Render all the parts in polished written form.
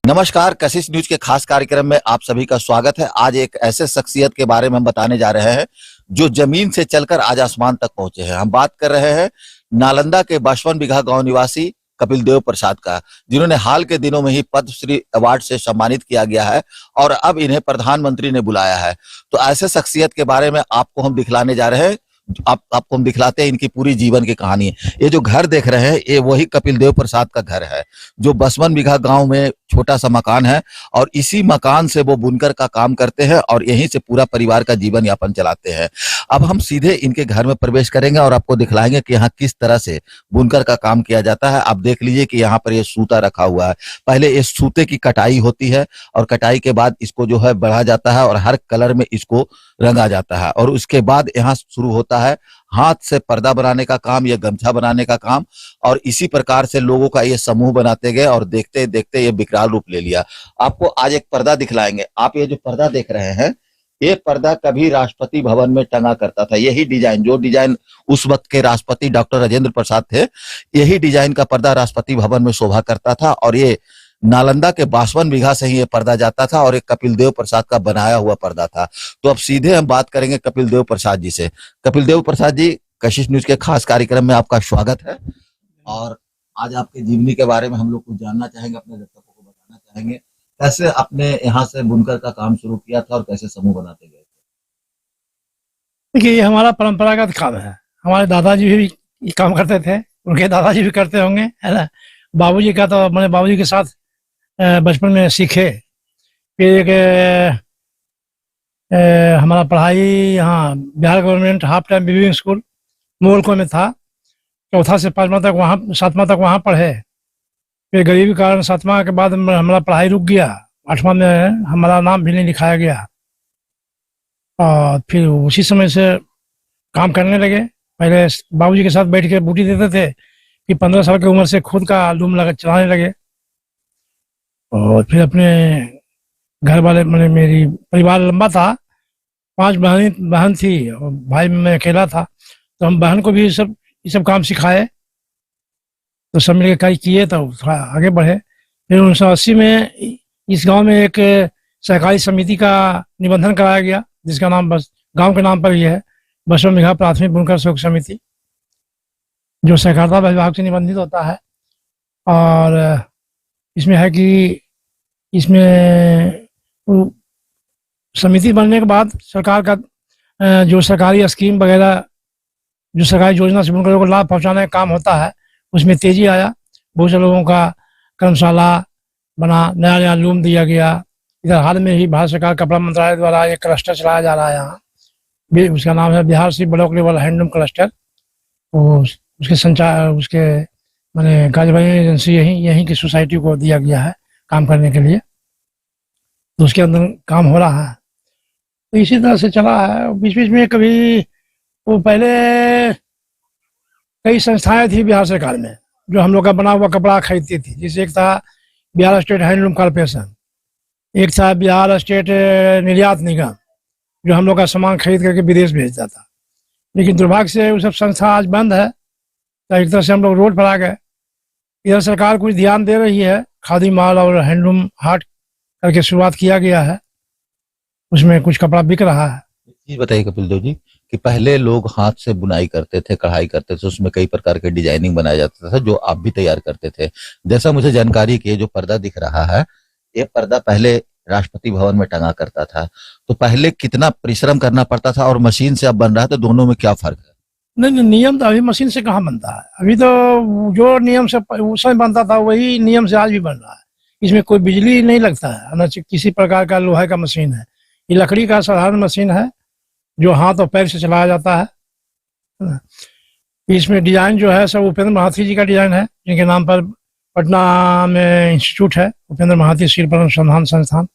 नमस्कार, कशिश न्यूज के खास कार्यक्रम में आप सभी का स्वागत है। आज एक ऐसे शख्सियत के बारे में हम बताने जा रहे हैं जो जमीन से चलकर आज आसमान तक पहुंचे हैं। हम बात कर रहे हैं नालंदा के 52 बीघा गांव निवासी कपिल देव प्रसाद का, जिन्होंने हाल के दिनों में ही पद्मश्री अवार्ड से सम्मानित किया गया है और अब इन्हें प्रधानमंत्री ने बुलाया है। तो ऐसे शख्सियत के बारे में आपको हम दिखलाने जा रहे हैं। आपको हम दिखलाते हैं इनकी पूरी जीवन की कहानी। ये जो घर देख रहे हैं ये वही कपिल देव प्रसाद का घर है, जो 52 बीघा गांव में छोटा सा मकान है और इसी मकान से वो बुनकर का काम करते हैं और यहीं से पूरा परिवार का जीवन यापन चलाते हैं। अब हम सीधे इनके घर में प्रवेश करेंगे और आपको दिखलाएंगे कि यहाँ किस तरह से बुनकर का काम किया जाता है। आप देख लीजिए कि यहाँ पर ये सूता रखा हुआ है। पहले इस सूते की कटाई होती है और कटाई के बाद इसको जो है बढ़ा जाता है और हर कलर में इसको रंगा जाता है और उसके बाद यहाँ शुरू होता है हाथ से पर्दा बनाने का काम या गमछा बनाने का काम। और इसी प्रकार से लोगों का ये समूह बनाते गए और देखते देखते ये विकराल रूप ले लिया। आपको आज एक पर्दा दिखलाएंगे। आप ये जो पर्दा देख रहे हैं ये पर्दा कभी राष्ट्रपति भवन में टंगा करता था। यही डिजाइन, जो डिजाइन उस वक्त के राष्ट्रपति डॉक्टर राजेंद्र प्रसाद थे, यही डिजाइन का पर्दा राष्ट्रपति भवन में शोभा करता था और ये नालंदा के 52 बीघा से ही ये पर्दा जाता था और एक कपिल देव प्रसाद का बनाया हुआ पर्दा था। तो अब सीधे हम बात करेंगे कपिल देव प्रसाद जी से। कपिल देव प्रसाद जी, कशिश न्यूज के खास कार्यक्रम में आपका स्वागत है और आज आपके जीवनी के बारे में हम लोग कुछ जानना चाहेंगे, अपने दर्शकों को बताना चाहेंगे कैसे आपने यहाँ से बुनकर का काम शुरू किया था और कैसे समूह बनाते गए थे। देखिए, ये हमारा परंपरागत काम है। हमारे दादाजी भी ये काम करते थे, उनके दादाजी भी करते होंगे, है ना। बाबूजी का तो मैंने बाबूजी के साथ बचपन में सीखे। फिर एक हमारा पढ़ाई यहाँ Bihar government half time weaving school मोलको में था। चौथा से 5वां तक वहाँ, 7वां तक वहाँ पढ़े। फिर गरीबी के कारण 7वां के बाद हमारा पढ़ाई रुक गया। 8वां में हमारा नाम भी नहीं लिखाया गया और फिर उसी समय से काम करने लगे। पहले बाबूजी के साथ बैठ के बूटी देते थे, फिर 15 साल की उम्र से खुद का लूम चलाने लगे और फिर अपने घर वाले, मैंने मेरी परिवार लंबा था, 5 बहन थी और भाई मैं अकेला था। तो हम बहन को भी ये सब काम सिखाए, तो सब मिलकर कार्य किए, तो थोड़ा आगे बढ़े। फिर 1980 में इस गांव में एक सहकारी समिति का निबंधन कराया गया, जिसका नाम बस गांव के नाम पर ही है, 52 बीघा प्राथमिक बुनकर सहयोग समिति, जो सहकारिता विभाग से निबंधित होता है। और इसमें है कि इसमें समिति बनने के बाद सरकार का जो सरकारी स्कीम वगैरह, जो सरकारी योजना से बुनकरों को लाभ पहुंचाने का काम होता है, उसमें तेजी आया। बहुत से लोगों का कर्मशाला बना, नया नया लूम दिया गया। इधर हाल में ही भारत सरकार कपड़ा मंत्रालय द्वारा एक क्लस्टर चलाया जा रहा है यहाँ, उसका नाम है बिहार सी ब्लॉक लेवल हैंडलूम क्लस्टर। तो उसके मैंने कार्यवाही एजेंसी यहीं की सोसाइटी को दिया गया है काम करने के लिए, तो उसके अंदर काम हो रहा है। तो इसी तरह से चला है। बीच बीच में कभी वो पहले कई संस्थाएं थी बिहार सरकार में जो हम लोग का बना हुआ कपड़ा खरीदती थी। जैसे एक था बिहार स्टेट हैंडलूम कॉर्पोरेशन, एक था बिहार स्टेट निर्यात निगम, जो हम लोग का सामान खरीद करके विदेश भेजता था। लेकिन दुर्भाग्य से वो सब संस्था आज बंद है, तो एक तरह से हम लोग रोड पर आ गए। इधर सरकार कुछ ध्यान दे रही है, खादी माल और हैंडलूम हाट करके शुरुआत किया गया है, उसमें कुछ कपड़ा बिक रहा है। चीज बताइए कपिल देव जी कि पहले लोग हाथ से बुनाई करते थे, कढ़ाई करते थे, उसमें कई प्रकार के डिजाइनिंग बनाया जाता था जो आप भी तैयार करते थे। जैसा मुझे जानकारी की, जो पर्दा दिख रहा है ये पर्दा पहले राष्ट्रपति भवन में टंगा करता था। तो पहले कितना परिश्रम करना पड़ता था और मशीन से अब बन रहा है, तो दोनों में क्या फर्क है? नहीं, नियम तो अभी मशीन से कहाँ बनता है। अभी तो जो नियम से उस समय बनता था वही नियम से आज भी बन रहा है। इसमें कोई बिजली नहीं लगता है, न किसी प्रकार का लोहे का मशीन है। ये लकड़ी का साधारण मशीन है जो हाथ और पैर से चलाया जाता है। इसमें डिजाइन जो है सब उपेंद्र महाथी जी का डिजाइन है, जिनके नाम पर पटना में इंस्टीट्यूट है, उपेंद्र महाथी शिल्प अनुसंधान संस्थान।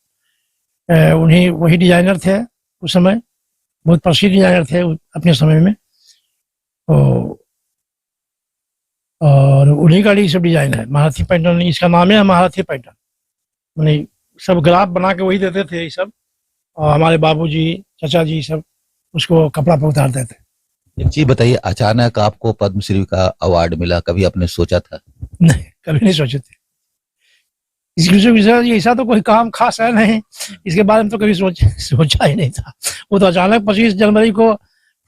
उन्हीं वही डिजाइनर थे उस समय, बहुत प्रसिद्ध डिजाइनर थे अपने समय में। और उन्हीं का ही सब डिजाइन है। महारथी पैटर्न इसका नाम है, महारथी पैटर्न। मैंने सब ग्राफ बना के वही देते थे ये सब, और हमारे बाबूजी, चाचा जी सब उसको कपड़ा पर उतारते थे। एक चीज बताइए, अचानक आपको पद्मश्री का अवार्ड मिला, कभी आपने सोचा था? नहीं, कभी नहीं सोचे थे। इसकी विषय ऐसा तो कोई काम खास है नहीं, इसके बारे में तो कभी सोचा ही नहीं था। वो तो अचानक 25 जनवरी को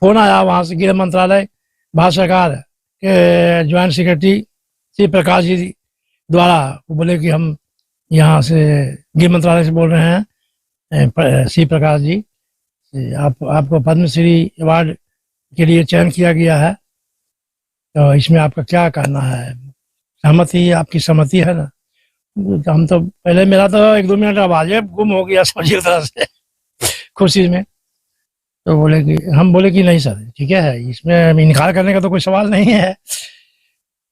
फोन आया वहां से गृह मंत्रालय भारत सरकार के ज्वाइंट सेक्रेटरी श्री प्रकाश जी द्वारा। वो बोले कि हम यहाँ से गृह मंत्रालय से बोल रहे हैं, श्री प्रकाश जी, आपको पद्मश्री अवार्ड के लिए चयन किया गया है, तो इसमें आपका क्या कहना है? सहमति, आपकी सहमति है ना? तो हम तो पहले, मेरा तो 1-2 मिनट आवाज गुम हो गया समझिए तरह से खुशी में। तो हम बोले कि नहीं सर, ठीक है, इसमें इनकार करने का तो कोई सवाल नहीं है।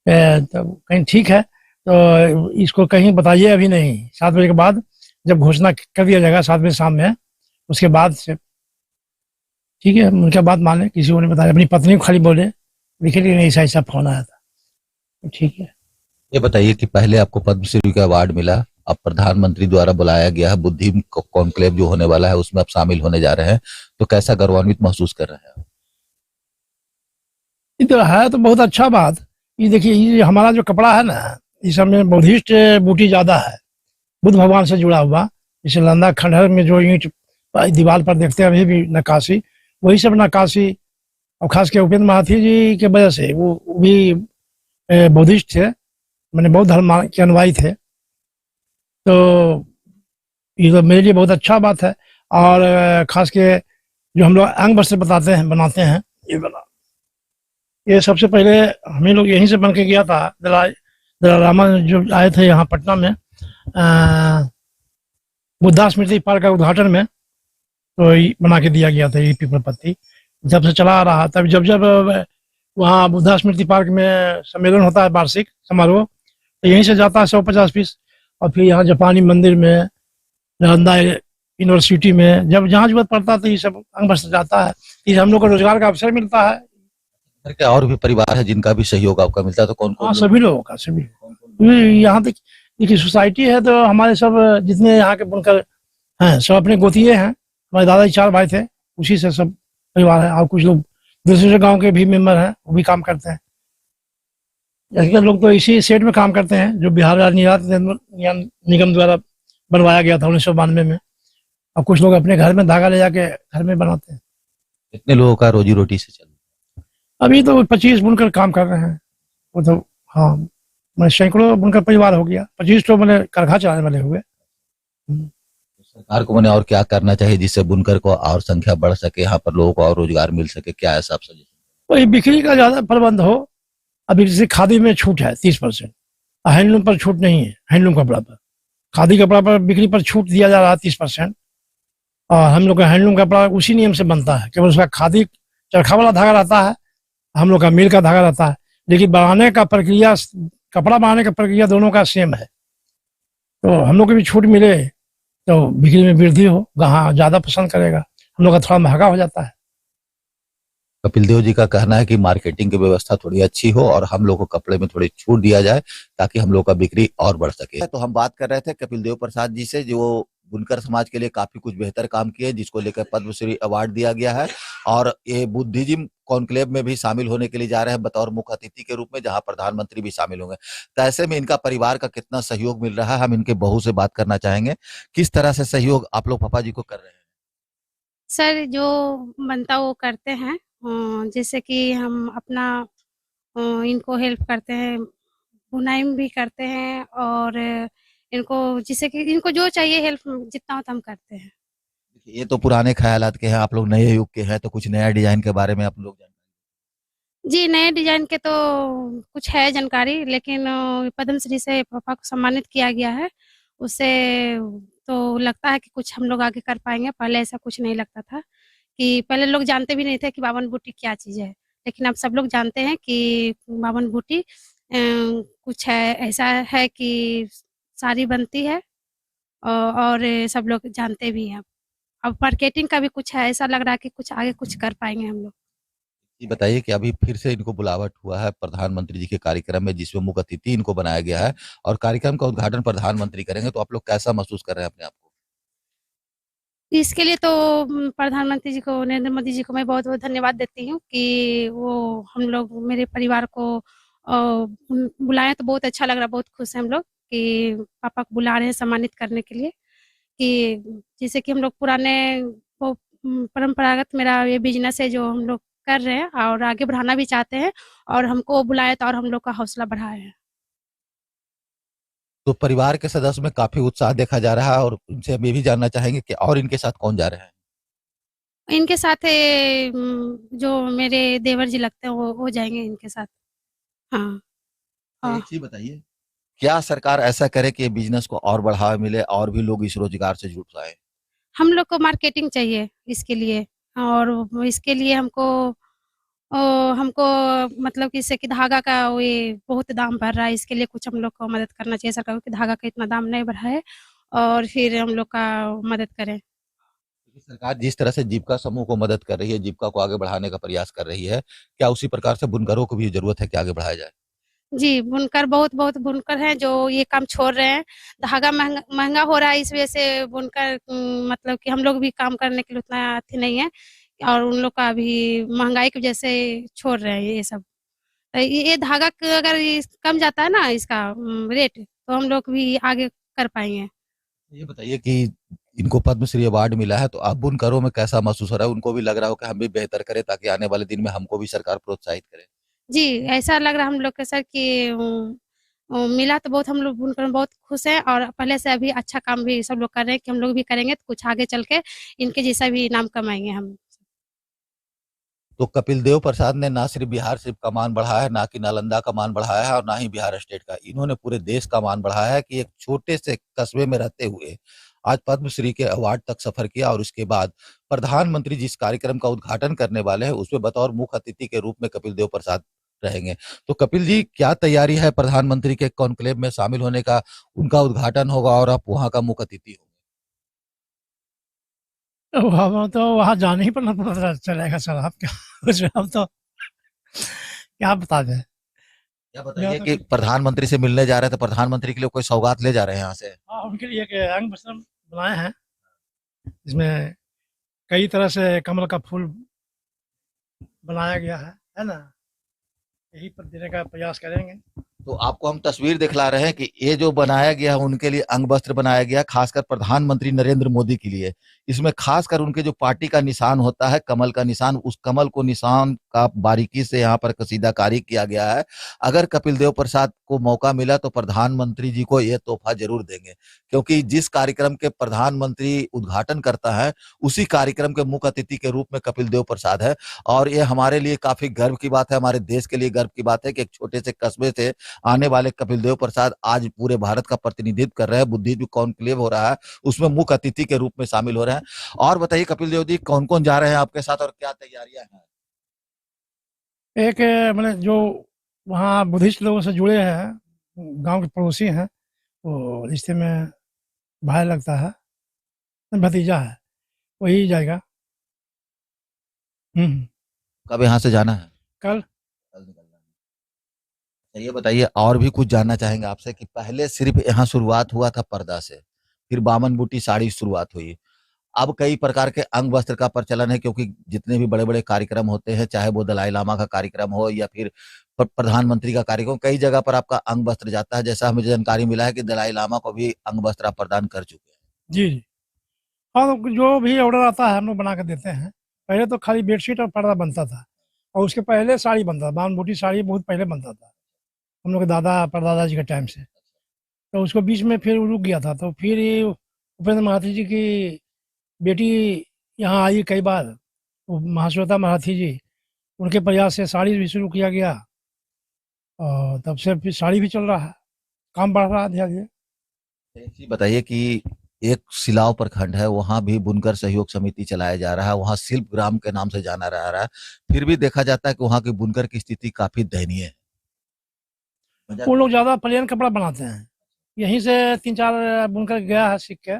तो कहीं ठीक है, तो इसको कहीं बताइए, अभी नहीं, 7 बजे के बाद जब घोषणा कर दिया जाएगा 7 बजे शाम में, उसके बाद से ठीक है। उनका बात मान लें, किसी को नहीं बताया, अपनी पत्नी को खाली बोले, देखिए नहीं, ऐसा ऐसा फोन आया था, तो ठीक है। ये बताइए कि पहले आपको पद्मश्री का अवार्ड मिला, अब प्रधानमंत्री द्वारा बुलाया गया है बुद्धि कॉन्क्लेव जो होने वाला है, उसमें आप शामिल होने जा रहे हैं, तो कैसा गौरवान्वित महसूस कर रहे हैं? ये तो है, तो बहुत अच्छा बात। ये देखिए, ये हमारा जो कपड़ा है ना, इस में बुद्धिस्ट बूटी ज्यादा है, बुद्ध भगवान से जुड़ा हुआ। जैसे लंदा खंडहर में जो ईंट दीवार पर देखते हैं अभी भी नक्काशी, वही सब नक्काशी, और खास के उपेंद्र महाथी जी के वजह से, वो भी बुद्धिस्ट थे, मैंने बौद्ध धर्म के अनुयायी थे, तो ये तो मेरे लिए बहुत अच्छा बात है। और खास के जो हम लोग अंग वस्त्र बनाते हैं, ये बना, ये सबसे पहले हम ही लोग यहीं से बन के गया था। दलारामा जो आए थे यहाँ पटना में बुद्धा स्मृति पार्क का उद्घाटन में, तो बना के दिया गया था ये पीपल पत्ती। जब से चला आ रहा, तब जब जब वहाँ बुद्धा स्मृति पार्क में सम्मेलन होता है, वार्षिक समारोह, तो यहीं से जाता है 150 पीस। और फिर यहाँ जापानी मंदिर में, नालंदा यूनिवर्सिटी में, जब जहाँ जरूरत पड़ता है तो ये सब अंग वस्त्र जाता है। इस हम लोग को रोजगार का अवसर मिलता है। घर के और भी परिवार है जिनका भी सहयोग आपका मिलता है, तो कौन हाँ, कौन? सभी लोगों का, सभी। यहाँ तक देखिए, सोसाइटी है, तो हमारे सब जितने यहाँ के बुनकर हैं सब अपने गोतिये हैं। हमारे दादाजी 4 भाई थे, उसी से सब परिवार है। और कुछ लोग दूसरे गांव के भी मेंबर हैं, वो भी काम करते हैं। ऐसे लोग तो इसी सेट में काम करते हैं जो बिहार राज्य निर्यात निगम द्वारा बनवाया गया था 1992 में। और कुछ लोग अपने घर में धागा ले जाके घर में बनाते हैं। कितने लोगों का रोजी रोटी से चल? अभी तो 25 बुनकर काम कर रहे हैं। वो तो हाँ, मैं सैकड़ों बुनकर परिवार हो गया, 25 तो मैंने करखा चलाने वाले हुए। सरकार को मैंने और क्या करना चाहिए जिससे बुनकर को और संख्या बढ़ सके, यहाँ पर लोगों को और रोजगार मिल सके, क्या ऐसा आप सजेशन? वही बिक्री का ज्यादा प्रबंध हो। अभी जैसे खादी में छूट है 30%, हैंडलूम पर छूट नहीं है। हैंडलूम कपड़ा पर, खादी कपड़ा पर बिक्री पर छूट दिया जा रहा है 30%। और हम लोग का हैंडलूम कपड़ा उसी नियम से बनता है, केवल उसका खादी चरखा वाला धागा रहता है, हम लोग का मिल का धागा रहता है, लेकिन बनाने का प्रक्रिया, कपड़ा बनाने का प्रक्रिया दोनों का सेम है। तो हम लोग को भी छूट मिले तो बिक्री में वृद्धि हो, ग्राहक ज्यादा पसंद करेगा। हम लोग का थोड़ा महंगा हो जाता है। कपिल देव जी का कहना है कि मार्केटिंग की व्यवस्था थोड़ी अच्छी हो और हम लोग को कपड़े में थोड़ी छूट दिया जाए ताकि हम लोग का बिक्री और बढ़ सके। तो हम बात कर रहे थे कपिल देव प्रसाद जी से, जो बुनकर समाज के लिए काफी कुछ बेहतर काम किए, जिसको लेकर पद्मश्री अवार्ड दिया गया है। और ये बुद्धिज्म कॉन्क्लेव में भी शामिल होने के लिए जा रहे हैं बतौर मुख्य अतिथि के रूप में, जहां प्रधानमंत्री भी शामिल होंगे। तो ऐसे में इनका परिवार का कितना सहयोग मिल रहा है, हम इनके बहू से बात करना चाहेंगे। किस तरह से सहयोग आप लोग पापा जी को कर रहे हैं? सर, जो बनता वो करते हैं। जैसे कि हम अपना इनको हेल्प करते हैं, बुनाई भी करते हैं, और इनको जिससे कि इनको जो चाहिए हेल्प जितना होता हम करते हैं। ये तो पुराने ख्यालात के हैं, आप लोग नए युग के हैं, तो कुछ नया डिजाइन के बारे में आप लोग जानते जी, नए डिजाइन के तो कुछ है जानकारी, लेकिन पद्मश्री से पापा को सम्मानित किया गया है, उससे तो लगता है कि कुछ हम लोग आगे कर पाएंगे। पहले ऐसा कुछ नहीं लगता था, कि पहले लोग जानते भी नहीं थे कि बावन बूटी क्या चीज़ है, लेकिन अब सब लोग जानते हैं कि बावन बूटी कुछ है, ऐसा है कि साड़ी बनती है, और सब लोग जानते भी हैं। अब मार्केटिंग का भी कुछ है, ऐसा लग रहा है कि कुछ आगे कुछ कर पाएंगे हम लोग। ये बताइए कि अभी फिर से इनको बुलावट हुआ है प्रधानमंत्री जी के कार्यक्रम में, जिसमें मुख्य अतिथि इनको बनाया गया है और कार्यक्रम का उद्घाटन प्रधानमंत्री करेंगे, तो आप लोग कैसा महसूस कर रहे हैं अपने आप को? इसके लिए तो प्रधानमंत्री जी को, नरेंद्र मोदी जी को मैं बहुत बहुत धन्यवाद देती हूँ कि वो हम लोग, मेरे परिवार को बुलाएं, तो बहुत अच्छा लग रहा है, बहुत खुश हैं हम लोग कि पापा को बुला रहे हैं सम्मानित करने के लिए, कि जैसे कि हम लोग पुराने वो परंपरागत मेरा ये बिजनेस है जो हम लोग कर रहे हैं और आगे बढ़ाना भी चाहते हैं, और हमको बुलाए तो और हम लोग का हौसला बढ़ाए हैं। तो परिवार के सदस्य में काफी उत्साह देखा जा रहा है और उनसे हम ये भी जानना चाहेंगे कि और इनके साथ कौन जा रहे हैं। इनके साथ जो मेरे देवर जी लगते हैं वो जाएंगे इनके साथ। हाँ। हाँ। एक चीज बताइए, क्या सरकार ऐसा करे कि बिजनेस को और बढ़ावा मिले और भी लोग इस रोजगार से जुड़ पाए। हम लोग को मार्केटिंग चाहिए इसके लिए, और इसके लिए हमको हमको मतलब कि इससे कि धागा का ये बहुत दाम बढ़ रहा है, इसके लिए कुछ हम लोग को मदद करना चाहिए सरकार को कि धागा का इतना दाम नहीं बढ़ाए और फिर हम लोग का मदद करें। सरकार जिस तरह से जीविका समूह को मदद कर रही है, जीविका को आगे बढ़ाने का प्रयास कर रही है, क्या उसी प्रकार से बुनकरों को भी जरूरत है कि आगे बढ़ाया जाए। जी, बुनकर बहुत बुनकर हैं जो ये काम छोड़ रहे हैं। धागा महँगा महँगा हो रहा है, इस वजह से बुनकर मतलब कि हम लोग भी काम करने के लिए उतना अथी नहीं है, और उन लोग का अभी महँगाई की वजह से छोड़ रहे हैं ये सब। ये धागा क अगर इस कम जाता है ना इसका रेट, तो हम लोग भी आगे कर पाएँगे। ये बताइए कि इनको पद्मश्री अवार्ड मिला है, तो अब बुनकरों में कैसा महसूस हो रहा है? उनको भी लग रहा हो कि हम भी बेहतर करें ताकि आने वाले दिन में हमको भी सरकार प्रोत्साहित करे। जी, ऐसा लग रहा है हम लोग के सर कि मिला तो बहुत, हम लोग बुनकर में बहुत खुश हैं, और पहले से अभी अच्छा काम भी सब लोग कर रहे हैं कि हम लोग भी करेंगे तो कुछ आगे चल के इनके जैसा भी नाम कमाएँगे हम। तो कपिल देव प्रसाद ने ना सिर्फ बिहार सिर्फ का मान बढ़ाया है, ना कि नालंदा का मान बढ़ाया है और ना ही बिहार स्टेट का, इन्होंने पूरे देश का मान बढ़ाया है कि एक छोटे से कस्बे में रहते हुए आज पद्मश्री के अवार्ड तक सफर किया और उसके बाद प्रधानमंत्री जिस कार्यक्रम का उद्घाटन करने वाले हैं उसमें बतौर मुख्य अतिथि के रूप में कपिल देव प्रसाद रहेंगे। तो कपिल जी, क्या तैयारी है प्रधानमंत्री के कॉन्क्लेव में शामिल होने का? उनका उद्घाटन होगा और आप वहां का मुख्य अतिथि होंगे। तो हम तो वहाँ जाने ही पर पता चलेगा सर, आप क्या कुछ हम तो क्या बता दें। क्या या बताइए तो कि प्रधानमंत्री से मिलने जा रहे हैं तो प्रधानमंत्री के लिए कोई सौगात ले जा रहे हैं यहाँ से। हाँ, उनके लिए एक अंग वस्त्र बनाए हैं, जिसमें कई तरह से कमल का फूल बनाया गया है ना? यही पर देने का प्रयास करेंगे। तो आपको हम तस्वीर दिखला रहे हैं कि ये जो बनाया गया है उनके लिए अंग वस्त्र बनाया गया, खासकर प्रधानमंत्री नरेंद्र मोदी के लिए। इसमें खासकर उनके जो पार्टी का निशान होता है, कमल का निशान, उस कमल को निशान का बारीकी से यहाँ पर कसीदाकारी किया गया है। अगर कपिल देव प्रसाद को मौका मिला तो प्रधानमंत्री जी को यह तोहफा जरूर देंगे, क्योंकि जिस कार्यक्रम के प्रधानमंत्री उद्घाटन करता है उसी कार्यक्रम के मुख्य अतिथि के रूप में कपिल देव प्रसाद है। और ये हमारे लिए काफी गर्व की बात है, हमारे देश के लिए गर्व की बात है कि एक छोटे से कस्बे से आने वाले कपिल देव प्रसाद आज पूरे भारत का प्रतिनिधित्व कर रहे हैं। बुद्धिजीवी कॉन्क्लेव हो रहा है, उसमें मुख्य अतिथि के रूप में शामिल हो रहे हैं। और बताइए कपिल देव जी, कौन कौन जा रहे हैं आपके साथ और क्या तैयारियां हैं? एक मतलब जो वहाँ बुद्धिस्ट लोगों से जुड़े हैं, गांव के पड़ोसी हैं, वो रिश्ते में भाई लगता है, भतीजा है, वही जाएगा। कब यहाँ से जाना है? कल। कल निकलना है। तो ये बताइए, और भी कुछ जानना चाहेंगे आपसे कि पहले सिर्फ यहाँ शुरुआत हुआ था पर्दा से, फिर बामन बूटी साड़ी शुरुआत हुई, अब कई प्रकार के अंग वस्त्र का प्रचलन है, क्योंकि जितने भी बड़े बड़े कार्यक्रम होते हैं, चाहे वो दलाई लामा का कार्यक्रम हो या फिर प्रधानमंत्री का कार्यक्रम, कई जगह पर आपका अंग वस्त्र जाता है। जैसा हमें जानकारी मिला है कि दलाई लामा को भी अंग वस्त्र आप प्रदान कर चुके हैं। जी जी। हाँ, तो जो भी ऑर्डर आता है हम लोग बना के देते हैं। पहले तो खाली बेडशीट और पर्दा बनता था, और उसके पहले साड़ी बनता था, बावन बूटी साड़ी बहुत पहले बनता था, हम लोग के दादा परदादा जी के टाइम से। तो उसको बीच में फिर रुक गया था, तो फिर ये उपेंद्र महाथी जी की बेटी यहाँ आई कई बार, वो महाश्वेता महाथी जी, उनके प्रयास से साड़ी भी शुरू किया गया, और तब से फिर साड़ी भी चल रहा है, काम बढ़ रहा है धीरे धीरे। एक चीज बताइए कि एक सिलाव प्रखंड है, वहां भी बुनकर सहयोग समिति चलाया जा रहा है, वहां शिल्प ग्राम के नाम से जाना रह रहा है, फिर भी देखा जाता है कि वहां की बुनकर की स्थिति काफी दयनीय है। वो लोग ज़्यादा प्लेन कपड़ा बनाते हैं, यहीं से 3-4 बुनकर गया है सीख के,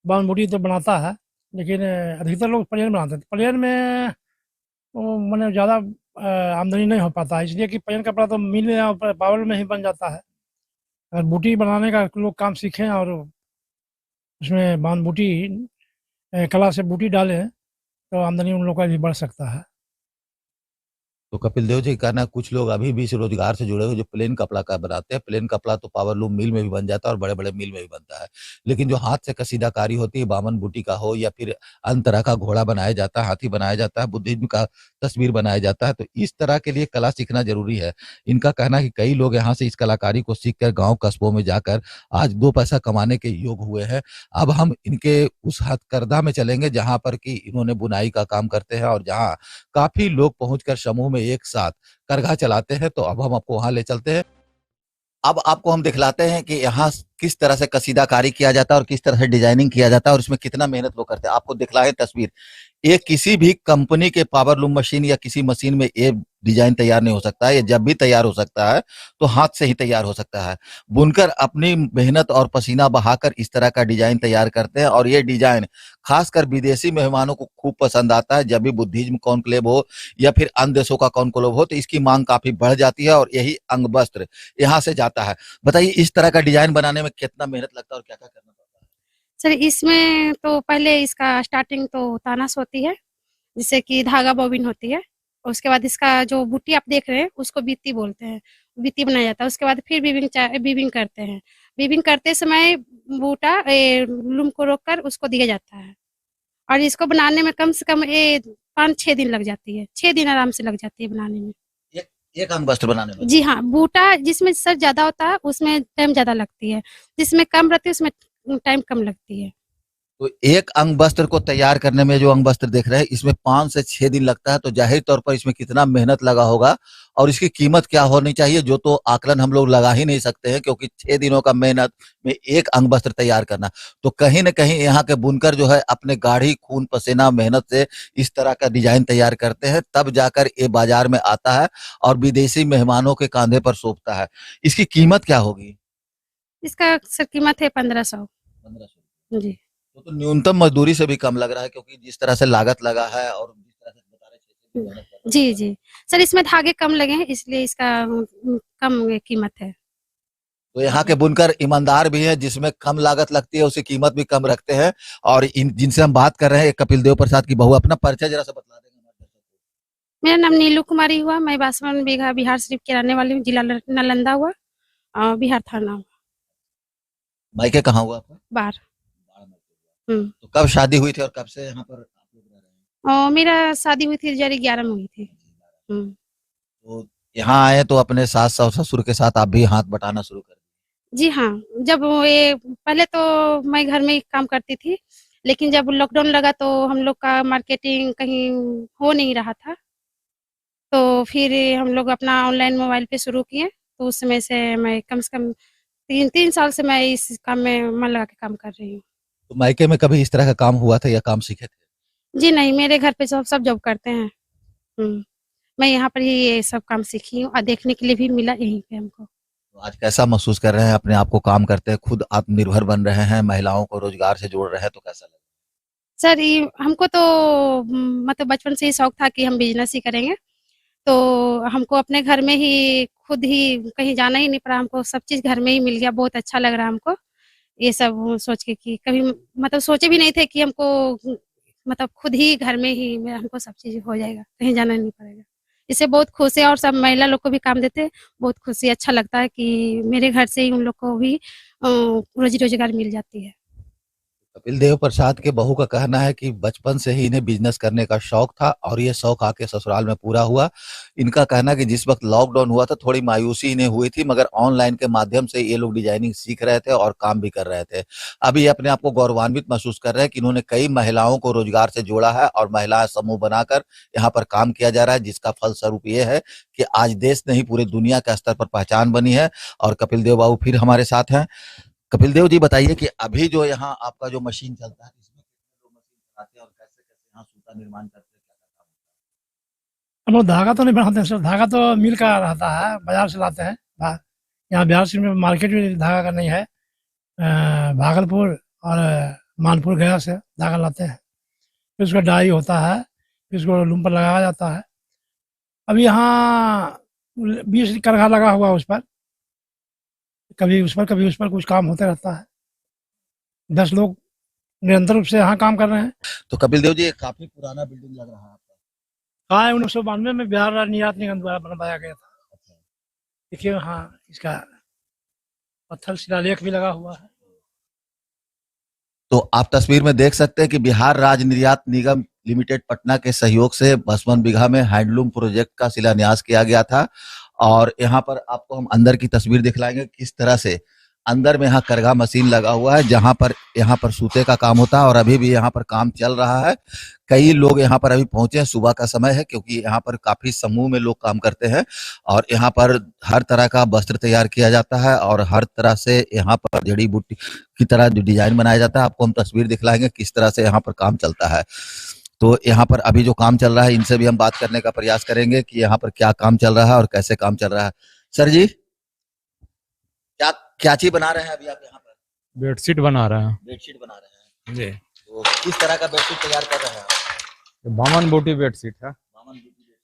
बावन बूटी तो बनाता है, लेकिन अधिकतर लोग प्लेन बनाते हैं। प्लेन में वो मैंने ज़्यादा आमदनी नहीं हो पाता है, इसलिए कि प्लेन कपड़ा तो मिल या पावल में ही बन जाता है। अगर बूटी बनाने का लोग काम सीखें और उसमें बावन बूटी कला से बूटी डालें, तो आमदनी उन लोगों का भी बढ़ सकता है। तो कपिल देव जी का कहना है कुछ लोग अभी भी इस रोजगार से जुड़े हुए जो प्लेन कपड़ा का बनाते हैं, प्लेन कपड़ा तो पावर लूम मिल में भी बन जाता है और बड़े-बड़े मिल में भी बनता है। लेकिन जो हाथ से कसीदाकारी होती है, बामन बूटी का हो या फिर अन्य तरह का घोड़ा बनाया जाता है, हाथी बनाया जाता है, बुद्धिज्म का तस्वीर बनाया जाता है, तो इस तरह के लिए कला सीखना ज़रूरी है। इनका कहना है कि कई लोग यहाँ से इस कलाकारी को सीख कर गाँव कस्बों में जाकर आज 2 पैसा कमाने के योग हुए हैं। अब हम इनके उस हथकरघा में चलेंगे जहाँ पर कि इन्होंने बुनाई का काम करते हैं और जहाँ काफ़ी लोग पहुँचकर समूह में एक साथ करघा चलाते हैं, तो अब हम आपको वहाँ ले चलते हैं। अब आपको हम दिखलाते हैं कि यहाँ किस तरह से कसीदाकारी किया जाता है और किस तरह से डिजाइनिंग किया जाता है और इसमें कितना मेहनत लोग करते हैं। आपको दिखलाएँ तस्वीर। ये किसी भी कंपनी के पावर लूम मशीन या किसी मशीन में ये डिजाइन तैयार नहीं हो सकता है। ये जब भी तैयार हो सकता है, तो हाथ से ही तैयार हो सकता है। बुनकर अपनी मेहनत और पसीना बहाकर इस तरह का डिजाइन तैयार करते हैं और ये डिजाइन खासकर विदेशी मेहमानों को खूब पसंद आता है। जब भी बुद्धिज्म कॉन्क्लेव हो या फिर अन्य देशों का कॉन्क्लेव हो, तो इसकी मांग काफ़ी बढ़ जाती है और यही अंग वस्त्र यहाँ से जाता है। बताइए इस तरह का डिजाइन बनाने में कितना मेहनत लगता है और क्या-क्या करना पड़ता है? सर इसमें तो पहले इसका स्टार्टिंग तो तानस होती है, जिससे कि धागा बॉबिन होती है। और उसके बाद इसका जो बूटी आप देख रहे हैं उसको बीती बोलते हैं, बीती बनाया जाता है। उसके बाद फिर बीबिंग करते हैं। बीबिंग करते समय बूटा लूम को रोककर उसको दिया जाता है और इसको बनाने में कम से कम 5-6 दिन लग जाती है। 6 दिन आराम से लग जाती है बनाने में। एक एक अंग वस्त्र बनाने में? जी हाँ, बूटा जिसमें सर ज़्यादा होता है उसमें टाइम ज़्यादा लगती है, जिसमें कम रहती है उसमें टाइम कम लगती है। तो एक अंग वस्त्र को तैयार करने में जो अंग वस्त्र देख रहे हैं इसमें 5 से 6 दिन लगता है, तो जाहिर तौर पर इसमें कितना मेहनत लगा होगा और इसकी कीमत क्या होनी चाहिए जो तो आकलन हम लोग लगा ही नहीं सकते हैं, क्योंकि 6 दिनों का मेहनत में एक अंग वस्त्र तैयार करना। तो कहीं न कहीं यहाँ के बुनकर जो है अपने गाढ़ी खून पसीना मेहनत से इस तरह का डिजाइन तैयार करते हैं, तब जाकर ये बाजार में आता है और विदेशी मेहमानों के कांधे पर सौंपता है। इसकी कीमत क्या होगी? इसका सर कीमत है 1500। 1500। जी। तो न्यूनतम मजदूरी से भी कम लग रहा है, क्योंकि जिस तरह से लागत लगा है और जिस तरह से बता रहे 6 दिन मेहनत कर रहे हैं। जी, जी। सर इसमें धागे कम लगे हैं इसलिए इसका कम कीमत है। तो यहाँ के बुनकर ईमानदार भी हैं, जिसमें कम लागत लगती है उसकी कीमत भी कम रखते हैं। और इन जिनसे हम बात कर रहे हैं, एक कपिल देव प्रसाद की बहू। अपना परिचय जरा सा बता देंगे हमारे दर्शकों को? मेरा नाम नीलू कुमारी हुआ, मैं बासवन बीघा बिहार शरीफ की रहने वाली हूँ, जिला नालंदा हुआ बिहार थाना हुआ। मायके कहाँ हुआ आपका? बार। बाड़ा में। हुँ। तो कब शादी हुई थी और कब से यहाँ पर आप लोग रह रहे हैं? मेरा शादी हुई थी जनवरी 11 में हुई थी। हुँ। तो यहाँ आए तो अपने सास और ससुर के साथ आप भी हाथ बटाना शुरू कर दिए। जी हाँ, जब ये पहले तो मैं घर में ही काम करती थी, लेकिन जब लॉकडाउन लगा तो हम लोग का मार्केटिंग कहीं हो नहीं रहा था। तो फिर हम लोग अपना ऑनलाइन मोबाइल पे शुरू किए, तो उस समय से मैं कम से कम 3 साल से मैं इस काम में मन लगा के काम कर रही हूँ। तो मायके में कभी इस तरह का काम हुआ था या काम सीखे थे? जी नहीं, मेरे घर पे सब जॉब करते हैं। हुँ, मैं यहाँ पर ही ये सब काम सीखी हूँ और देखने के लिए भी मिला यहीं पे हमको। तो आज कैसा महसूस कर रहे हैं अपने आप को काम करते हैं, खुद आत्मनिर्भर बन रहे हैं, महिलाओं को रोजगार से जोड़ रहे हैं, तो कैसा लगा? सर ये हमको तो मतलब बचपन से ही शौक था कि हम बिज़नेस ही करेंगे, तो हमको अपने घर में ही खुद ही कहीं जाना ही नहीं पड़ा, हमको सब चीज़ घर में ही मिल गया, बहुत अच्छा लग रहा है हमको। ये सब सोच के कि कभी मतलब सोचे भी नहीं थे कि हमको मतलब खुद ही घर में ही हमको सब चीज़ हो जाएगा, कहीं जाना नहीं पड़ेगा। इससे बहुत खुश है और सब महिला लोग को भी काम देते हैं, बहुत खुशी अच्छा लगता है कि मेरे घर से ही उन लोग को भी रोज़ी-रोज़गार मिल जाती है। कपिल देव प्रसाद के बहू का कहना है कि बचपन से ही इन्हें बिजनेस करने का शौक था और ये शौक आके ससुराल में पूरा हुआ। इनका कहना है कि जिस वक्त लॉकडाउन हुआ था थोड़ी मायूसी इन्हें हुई थी, मगर ऑनलाइन के माध्यम से ये लोग डिजाइनिंग सीख रहे थे और काम भी कर रहे थे। अभी ये अपने आप को गौरवान्वित महसूस कर रहे हैं कि इन्होंने कई महिलाओं को रोजगार से जोड़ा है और महिला समूह बनाकर यहाँ पर काम किया जा रहा है, जिसका फलस्वरूप ये है कि आज देश नहीं पूरे दुनिया के स्तर पर पहचान बनी है। और कपिल देव बाबू फिर हमारे साथ हैं। कपिल देव जी बताइए कि अभी जो यहाँ आपका जो मशीन चलता है, इसमें कितने लोग मशीन चलाते हैं और कैसे-कैसे यहाँ सूता निर्माण करते हैं, क्या-क्या काम होता हम लोग धागा तो नहीं बनाते हैं सर, धागा तो मिल का रहता है, बाजार से लाते हैं। यहाँ बिहार शरीफ में मार्केट में धागा का नहीं है। भागलपुर और मानपुर गया से धागा लाते हैं, फिर उसका डाई होता है, फिर उसको लूम पर लगाया जाता है। अभी यहाँ 20 करघा लगा हुआ है उस पर, कभी उस पर कुछ काम होते रहता है। 10 लोग निरंतर रूप से यहाँ काम कर रहे हैं। है? तो कपिल देव जी, ये काफी पुराना बिल्डिंग लग रहा है आपका। हाँ 1992 में बिहार राज्य निर्यात निगम द्वारा बनवाया गया था। देखिए हाँ इसका पत्थर शिलालेख भी लगा हुआ है। तो आप तस्वीर में देख सकते हैं कि बिहार राज्य निर्यात निगम लिमिटेड पटना के सहयोग से 55 बीघा में हैंडलूम प्रोजेक्ट का शिलान्यास किया गया था। और यहाँ पर आपको हम अंदर की तस्वीर दिखलाएंगे किस तरह से अंदर में यहाँ करघा मशीन लगा हुआ है, जहां पर यहाँ पर सूते का काम होता है और अभी भी यहाँ पर काम चल रहा है। कई लोग यहाँ पर अभी पहुंचे हैं, सुबह का समय है क्योंकि यहाँ पर काफी समूह में लोग काम करते हैं और यहाँ पर हर तरह का वस्त्र तैयार किया जाता है और हर तरह से यहाँ पर जड़ी बूटी की तरह जो डिजाइन बनाया जाता है। आपको हम तस्वीर दिखलाएंगे किस तरह से यहाँ पर काम चलता है। तो यहाँ पर अभी जो काम चल रहा है इनसे भी हम बात करने का प्रयास करेंगे कि यहाँ पर क्या काम चल रहा है और कैसे काम चल रहा है। सर जी, क्या क्या चीज बना रहे हैं अभी आप यहाँ पर? बेडशीट बना रहे हैं बेडशीट बना रहे हैं जी। तो किस तरह का बेडशीट तैयार कर रहे हैं आप? ये बामन बूटी बेडशीट है। बामन बूटी बेडशीट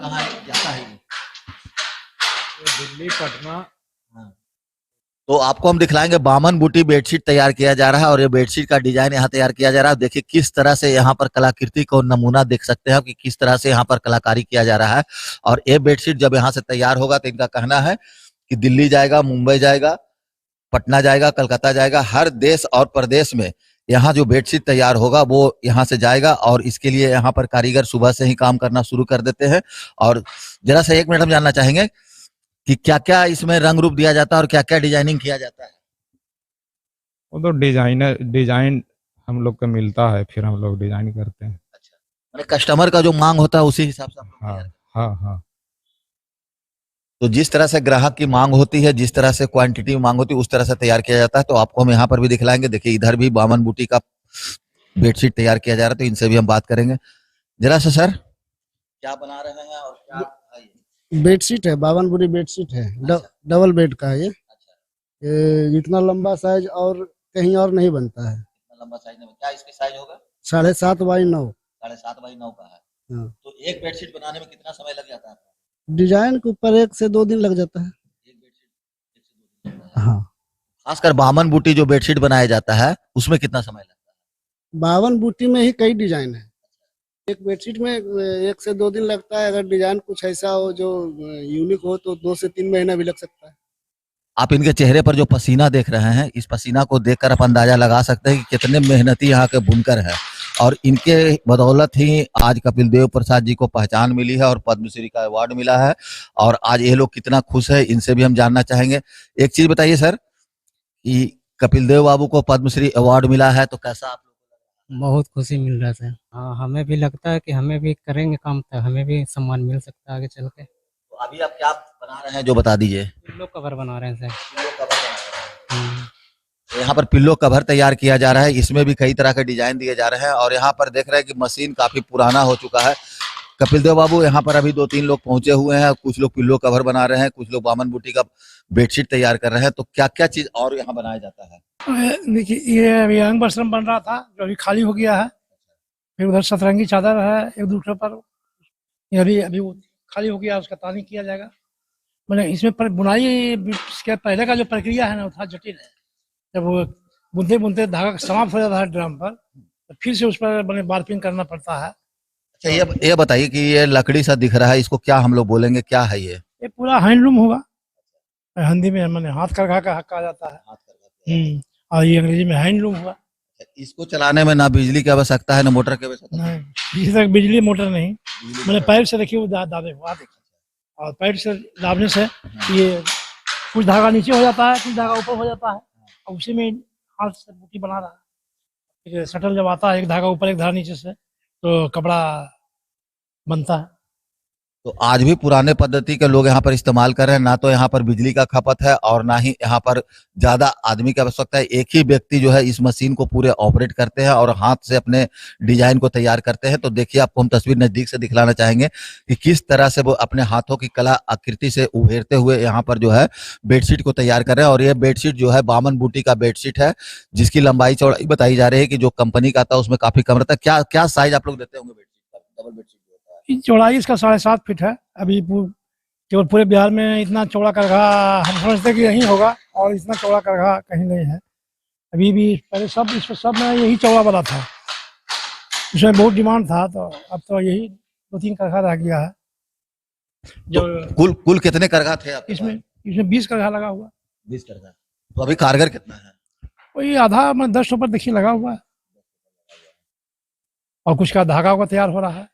कहाँ जाता है ये? ये दिल्ली पटना। हाँ। तो आपको हम दिखलाएंगे बामन बूटी बेडशीट तैयार किया जा रहा है और ये बेडशीट का डिजाइन यहाँ तैयार किया जा रहा है। देखिए किस तरह से यहाँ पर कलाकृति को नमूना देख सकते हैं कि किस तरह से यहाँ पर कलाकारी किया जा रहा है। और ये बेडशीट जब यहाँ से तैयार होगा तो इनका कहना है कि दिल्ली जाएगा, मुंबई जाएगा, पटना जाएगा, कलकत्ता जाएगा, हर देश और प्रदेश में यहाँ जो बेडशीट तैयार होगा वो यहाँ से जाएगा। और इसके लिए यहाँ पर कारीगर सुबह से ही काम करना शुरू कर देते हैं। और जरा सा 1 मिनट हम जानना चाहेंगे कि क्या क्या इसमें रंग रूप दिया जाता है और क्या क्या डिजाइनिंग किया जाता है? वो तो डिजाइन हम लोग को मिलता है, फिर हम लोग डिजाइन करते हैं। अच्छा, मतलब कस्टमर का जो मांग होता है उसी हिसाब से आप लोग हाँ तैयार करते हाँ हाँ। हैं। तो जिस तरह से ग्राहक की मांग होती है, जिस तरह से क्वांटिटी में मांग होती है उस तरह से तैयार किया जाता है। तो आपको हम यहाँ पर भी दिखलाएंगे। देखिए इधर भी बामन बूटी का बेडशीट तैयार किया जा रहा है, तो इनसे भी हम बात करेंगे। जरा सा सर, क्या बना रहे हैं और क्या है ये? बेडशीट है, 52 बुरी बेडशीट है। अच्छा। डबल बेड का है ये। अच्छा, ये इतना लंबा साइज और कहीं और नहीं बनता है। इतना लंबा साइज में क्या इसकी साइज होगा? 7.5 बाई 9। 7.5x9 का है। हाँ। तो एक बेडशीट बनाने में कितना समय लग जाता है? डिजाइन के ऊपर 1 से 2 दिन लग जाता है। एक बेडशीट 1 से 2 दिन लगता है। हाँ, खासकर बामन बूटी जो बेडशीट बनाया जाता है उसमें कितना समय लगता है? 52 बूटी में ही कई डिजाइन है। एक बेडशीट में 1 से 2 दिन लगता है। अगर डिजाइन कुछ ऐसा हो जो यूनिक हो तो 2 से 3 महीना भी लग सकता है। आप इनके चेहरे पर जो पसीना देख रहे हैं, इस पसीना को देखकर आप अंदाजा लगा सकते हैं कि कितने मेहनती यहाँ के बुनकर हैं। और इनके बदौलत ही आज कपिल देव प्रसाद जी को पहचान मिली है और पद्मश्री का अवार्ड मिला है। और आज ये लोग कितना खुश है, इनसे भी हम जानना चाहेंगे। एक चीज बताइए सर कि कपिल देव बाबू को पद्मश्री अवार्ड मिला है तो कैसा आप लोग? बहुत खुशी मिल रहा है। हाँ, हमें भी लगता है कि हमें भी करेंगे काम तो हमें भी सम्मान मिल सकता है आगे चल के। तो अभी आप क्या बना रहे हैं जो बता दीजिए? पिल्लो कवर बना रहे हैं सर। पिल्लो कवर बना रहे हैं। हम्म, तो यहाँ पर पिल्लो कवर तैयार किया जा रहा है। इसमें भी कई तरह के डिजाइन दिए जा रहे हैं और यहाँ पर देख रहे हैं कि मशीन काफी पुराना हो चुका है। कपिल देव बाबू यहाँ पर अभी 2-3 लोग पहुंचे हुए हैं। कुछ लोग पिल्लो कवर बना रहे हैं, कुछ लोग बामन बूटी का बेडशीट तैयार कर रहे हैं। तो क्या क्या चीज और यहाँ बनाया जाता है? देखिए ये अभी अंग वस्त्रम बन रहा था जो अभी खाली हो गया है। फिर उधर सतरंगी चादर है एक दूसरे पर, ये अभी वो खाली हो गया, उसका तानी किया जाएगा। मतलब इसमें पर बुनाई इसके पहले का जो प्रक्रिया है ना वो था जटिल है। जब वो बुनते बुनते धागा समाप्त हो जाता है ड्राम पर, तो फिर से उस पर मैंने बार्पिंग करना पड़ता है। अच्छा, ये बताइए कि ये लकड़ी सा दिख रहा है, इसको क्या हम लोग बोलेंगे, क्या है ये? ये पूरा हैंडलूम होगा। हिंदी में मैंने हाथ करघा का हक कहा जाता है। और ये अंग्रेजी में हैंडलूम हुआ। इसको चलाने में ना बिजली की आवश्यकता है ना मोटर की आवश्यकता है। नहीं, इसी तक बिजली मोटर नहीं, मैंने पैर से देखिए वो दादे हुआ देखा। और पैर से दाबने से ये कुछ धागा नीचे हो जाता है, कुछ धागा ऊपर हो जाता है और उसी में हाथ से बूटी बना रहा है। फिर शटल जब आता है, एक धागा ऊपर एक धागा नीचे से, तो कपड़ा बनता है। तो आज भी पुराने पद्धति के लोग यहाँ पर इस्तेमाल कर रहे हैं। ना तो यहाँ पर बिजली का खपत है और ना ही यहाँ पर ज्यादा आदमी की आवश्यकता है। एक ही व्यक्ति जो है इस मशीन को पूरे ऑपरेट करते हैं और हाथ से अपने डिजाइन को तैयार करते हैं। तो देखिए आपको हम तस्वीर नजदीक से दिखलाना चाहेंगे कि किस तरह से वो अपने हाथों की कला आकृति से उभेरते हुए यहाँ पर जो है बेडशीट को तैयार कर रहे हैं। और ये बेडशीट जो है बामन बूटी का बेडशीट है, जिसकी लंबाई चौड़ाई बताई जा रही है कि जो कंपनी का था उसमें काफी कम रहता है। क्या क्या साइज आप लोग देते होंगे बेडशीट का? डबल बेडशीट चौड़ाई इसका 7.5 फीट है। अभी केवल पूरे बिहार में इतना चौड़ा करघा हम समझते हैं कि यही होगा और इतना चौड़ा करघा कहीं नहीं है। अभी भी पहले सब में यही चौड़ा वाला था। इसमें बहुत डिमांड था, तो अब तो यही 2-3 करघा रह गया है। जो कुल कुल कितने करघा थे आपके इसमें पास? इसमें 20 करघा लगा हुआ है। 20 करघा। तो अभी कारगर कितना है? वही आधा में 10 ऊपर देखिए लगा हुआ है, और कुछ का धागा का तैयार हो रहा है।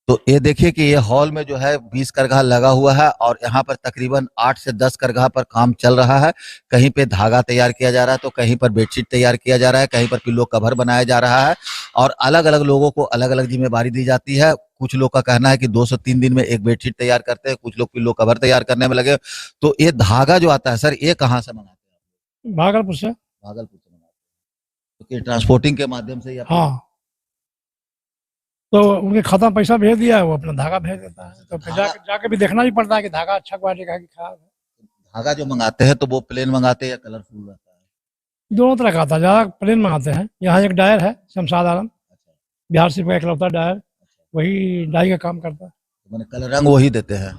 तो ये देखिए कि ये हॉल में जो है 20 करघा लगा हुआ है और यहाँ पर तकरीबन 8 से 10 करघा पर काम चल रहा है। कहीं पे धागा तैयार किया जा रहा है, तो कहीं पर बेडशीट तैयार किया जा रहा है, कहीं पर पिल्लो कवर बनाया जा रहा है, और अलग अलग लोगों को अलग अलग जिम्मेदारी दी जाती है। कुछ लोग का कहना है कि 2 से 3 दिन में एक बेडशीट तैयार करते हैं, कुछ लोग पिल्लो कवर तैयार करने में लगे। तो ये धागा जो आता है सर, ये कहाँ से मंगाते हैं? भागलपुर से। भागलपुर से मंगाते हैं। तो ट्रांसपोर्टिंग के माध्यम से या हाँ, तो उनके खाता में पैसा भेज दिया है, वो अपना धागा भेज देता है। तो फिर जाके भी देखना भी पड़ता है कि धागा अच्छा क्वालिटी का है कि खराब है। धागा जो मंगाते हैं तो वो प्लेन मंगाते हैं या कलरफुल रहता है? दोनों तरह का आता है, ज़्यादा प्लेन मंगाते हैं। यहाँ एक डायर है शमशाद आलम, बिहार से का इकलौता डायर, वही डाई का काम करता है। तो मैंने कलर रंग वही देते हैं,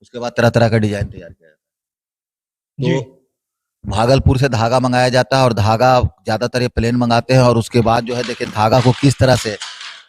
उसके बाद तरह तरह का डिजाइन तैयार किया जाता है। जी। तो भागलपुर से धागा मंगाया जाता है और धागा ज्यादातर ये प्लेन मंगाते हैं, और उसके बाद जो है देखिए धागा को किस तरह से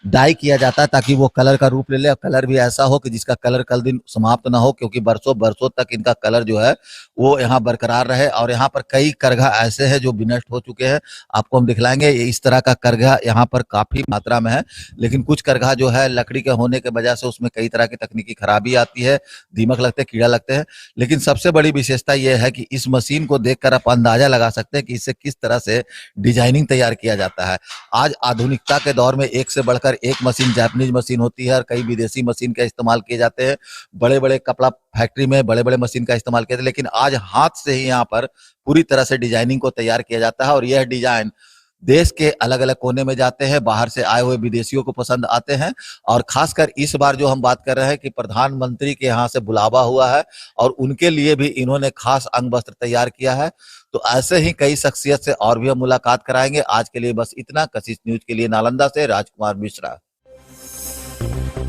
डाई किया जाता है ताकि वो कलर का रूप ले ले, और कलर भी ऐसा हो कि जिसका कलर कल दिन समाप्त ना हो, क्योंकि बरसों बरसों तक इनका कलर जो है वो यहाँ बरकरार रहे। और यहाँ पर कई करघा ऐसे हैं जो विनष्ट हो चुके हैं, आपको हम दिखलाएंगे। इस तरह का करघा यहाँ पर काफी मात्रा में है, लेकिन कुछ करघा जो है लकड़ी के होने के वजह से उसमें कई तरह की तकनीकी खराबी आती है, दीमक लगते हैं, कीड़ा लगते हैं। लेकिन सबसे बड़ी विशेषता यह है कि इस मशीन को देखकर आप अंदाजा लगा सकते हैं कि इससे किस तरह से डिजाइनिंग तैयार किया जाता है। आज आधुनिकता के दौर में एक से बढ़कर एक मशीन, जापानीज मशीन होती है और कई विदेशी मशीन का इस्तेमाल किए जाते हैं। बड़े बड़े कपड़ा फैक्ट्री में बड़े बड़े मशीन का इस्तेमाल किया जाता है, लेकिन आज हाथ से ही यहाँ पर पूरी तरह से डिजाइनिंग को तैयार किया जाता है। और यह डिजाइन देश के अलग अलग कोने में जाते हैं, बाहर से आए हुए विदेशियों को पसंद आते हैं। और खासकर इस बार जो हम बात कर रहे हैं कि प्रधानमंत्री के यहाँ से बुलावा हुआ है और उनके लिए भी इन्होंने खास अंग वस्त्र तैयार किया है। तो ऐसे ही कई शख्सियत से और भी हम मुलाकात कराएंगे। आज के लिए बस इतना। कशिश न्यूज के लिए नालंदा से राजकुमार मिश्रा।